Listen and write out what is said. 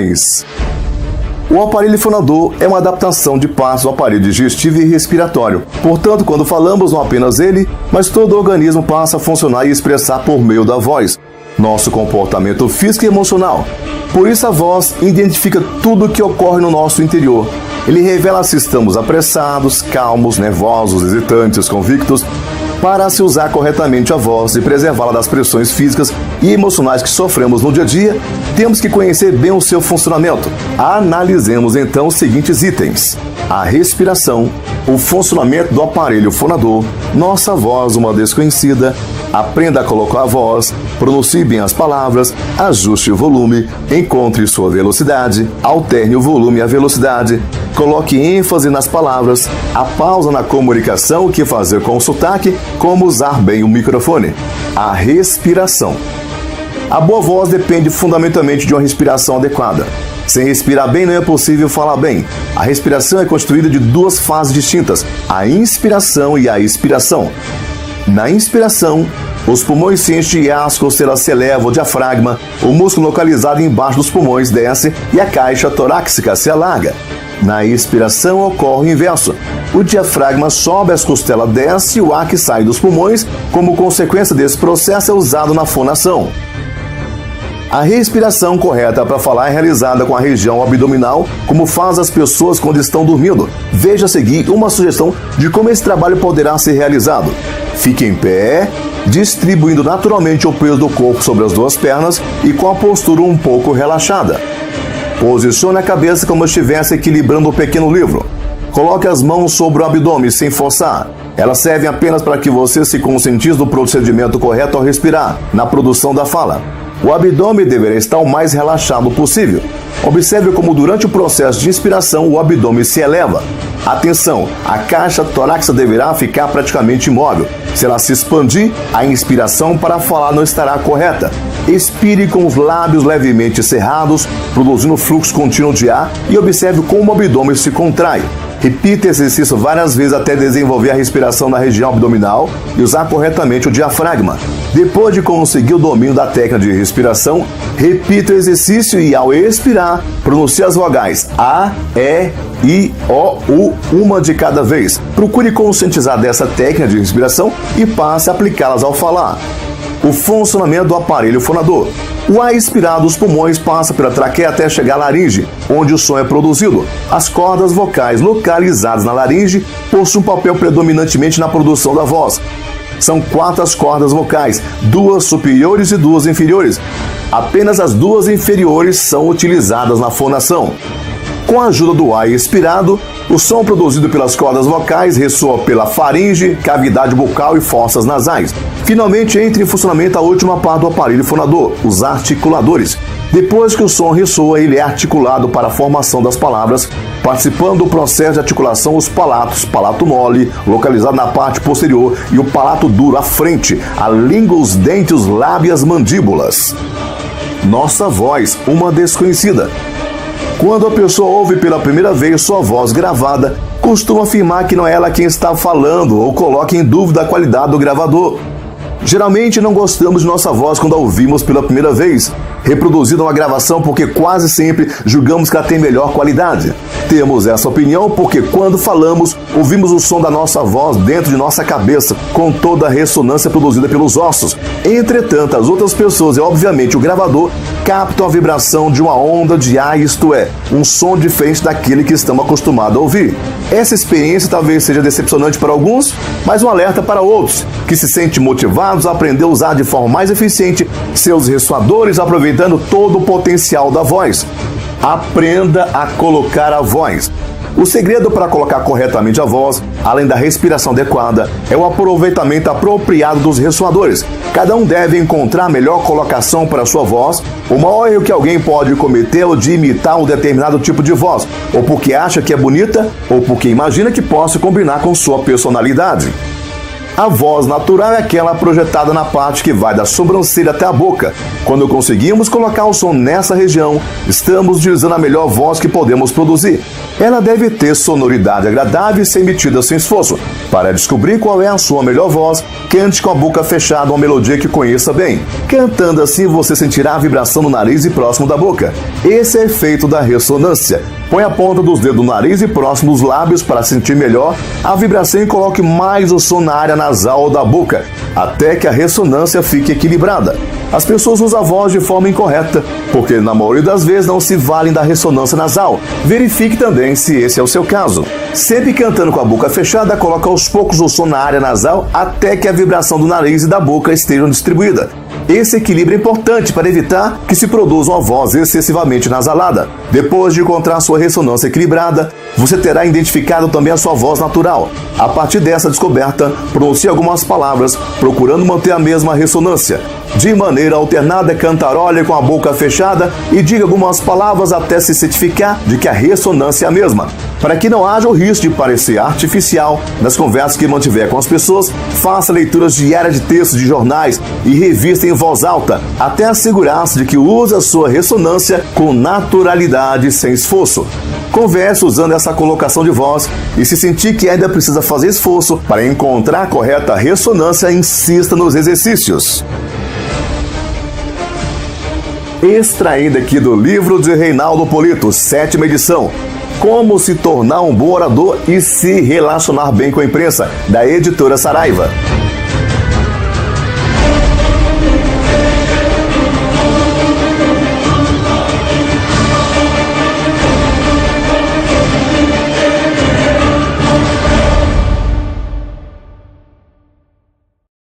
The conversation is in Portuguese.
pulmões. O aparelho fonador é uma adaptação de partes do aparelho digestivo e respiratório. Portanto, quando falamos, não apenas ele, mas todo o organismo passa a funcionar e expressar por meio da voz nosso comportamento físico e emocional. Por isso a voz identifica tudo o que ocorre no nosso interior. Ele revela se estamos apressados, calmos, nervosos, hesitantes, convictos. Para se usar corretamente a voz e preservá-la das pressões físicas e emocionais que sofremos no dia a dia, temos que conhecer bem o seu funcionamento. Analisemos então os seguintes itens: a respiração, o funcionamento do aparelho fonador, nossa voz uma desconhecida, aprenda a colocar a voz, pronuncie bem as palavras, ajuste o volume, encontre sua velocidade, alterne o volume e a velocidade, coloque ênfase nas palavras, a pausa na comunicação, o que fazer com o sotaque, como usar bem o microfone. A respiração. A boa voz depende fundamentalmente de uma respiração adequada. Sem respirar bem não é possível falar bem. A respiração é constituída de duas fases distintas, a inspiração e a expiração. Na inspiração, os pulmões se enchem de ar, as costelas se elevam, o diafragma, o músculo localizado embaixo dos pulmões desce e a caixa torácica se alarga. Na expiração ocorre o inverso. O diafragma sobe, as costelas desce e o ar que sai dos pulmões, como consequência desse processo, é usado na fonação. A respiração correta para falar é realizada com a região abdominal, como faz as pessoas quando estão dormindo. Veja a seguir uma sugestão de como esse trabalho poderá ser realizado. Fique em pé, distribuindo naturalmente o peso do corpo sobre as duas pernas e com a postura um pouco relaxada. Posicione a cabeça como se estivesse equilibrando um pequeno livro. Coloque as mãos sobre o abdômen sem forçar. Elas servem apenas para que você se conscientize do procedimento correto ao respirar, na produção da fala. O abdômen deverá estar o mais relaxado possível. Observe como durante o processo de inspiração o abdômen se eleva. Atenção, a caixa torácica deverá ficar praticamente imóvel. Se ela se expandir, a inspiração para falar não estará correta. Expire com os lábios levemente cerrados, produzindo fluxo contínuo de ar e observe como o abdômen se contrai. Repita esse exercício várias vezes até desenvolver a respiração na região abdominal e usar corretamente o diafragma. Depois de conseguir o domínio da técnica de respiração, repita o exercício e, ao expirar, pronuncie as vogais A, E, I, O, U, uma de cada vez. Procure conscientizar dessa técnica de respiração e passe a aplicá-las ao falar. O funcionamento do aparelho fonador. O ar expirado dos pulmões passa pela traqueia até chegar à laringe, onde o som é produzido. As cordas vocais localizadas na laringe possuem um papel predominantemente na produção da voz. São 4 as cordas vocais, 2 superiores e 2 inferiores. Apenas as 2 inferiores são utilizadas na fonação. Com a ajuda do ar expirado, o som produzido pelas cordas vocais ressoa pela faringe, cavidade bucal e fossas nasais. Finalmente entra em funcionamento a última parte do aparelho fonador, os articuladores. Depois que o som ressoa, ele é articulado para a formação das palavras, participando do processo de articulação os palatos, palato mole, localizado na parte posterior, e o palato duro à frente, a língua, os dentes, os lábios e as mandíbulas. Nossa voz, uma desconhecida. Quando a pessoa ouve pela primeira vez sua voz gravada, costuma afirmar que não é ela quem está falando ou coloca em dúvida a qualidade do gravador. Geralmente não gostamos de nossa voz quando a ouvimos pela primeira vez, reproduzida numa gravação, porque quase sempre julgamos que ela tem melhor qualidade. Temos essa opinião porque quando falamos, ouvimos o som da nossa voz dentro de nossa cabeça, com toda a ressonância produzida pelos ossos. Entretanto, as outras pessoas e obviamente o gravador captam a vibração de uma onda de ar, isto é, um som diferente daquele que estamos acostumados a ouvir. Essa experiência talvez seja decepcionante para alguns, mas um alerta para outros, que se sentem motivados a aprender a usar de forma mais eficiente seus ressoadores, aproveitando todo o potencial da voz. Aprenda a colocar a voz. O segredo para colocar corretamente a voz, além da respiração adequada, é o aproveitamento apropriado dos ressoadores. Cada um deve encontrar a melhor colocação para a sua voz. O maior erro que alguém pode cometer é o de imitar um determinado tipo de voz, ou porque acha que é bonita, ou porque imagina que possa combinar com sua personalidade. A voz natural é aquela projetada na parte que vai da sobrancelha até a boca. Quando conseguimos colocar o som nessa região, estamos utilizando a melhor voz que podemos produzir. Ela deve ter sonoridade agradável e ser emitida sem esforço. Para descobrir qual é a sua melhor voz, cante com a boca fechada uma melodia que conheça bem. Cantando assim, você sentirá a vibração no nariz e próximo da boca. Esse é o efeito da ressonância. Põe a ponta dos dedos no nariz e próximo dos lábios para sentir melhor a vibração e coloque mais o som na área nasal ou da boca, até que a ressonância fique equilibrada. As pessoas usam a voz de forma incorreta, porque na maioria das vezes não se valem da ressonância nasal. Verifique também se esse é o seu caso. Sempre cantando com a boca fechada, coloque aos poucos o som na área nasal até que a vibração do nariz e da boca estejam distribuídas. Esse equilíbrio é importante para evitar que se produza uma voz excessivamente nasalada. Depois de encontrar sua ressonância equilibrada, você terá identificado também a sua voz natural. A partir dessa descoberta, pronuncie algumas palavras, procurando manter a mesma ressonância. De maneira alternada, cantarole com a boca fechada e diga algumas palavras até se certificar de que a ressonância é a mesma. Para que não haja o risco de parecer artificial nas conversas que mantiver com as pessoas, faça leituras diárias de textos de jornais e revistas em voz alta, até assegurar-se de que usa a sua ressonância com naturalidade e sem esforço. Converse usando essa colocação de voz e se sentir que ainda precisa fazer esforço para encontrar a correta ressonância, insista nos exercícios. Extraído aqui do livro de Reinaldo Polito, 7ª edição, Como se tornar um bom orador e se relacionar bem com a imprensa, da editora Saraiva.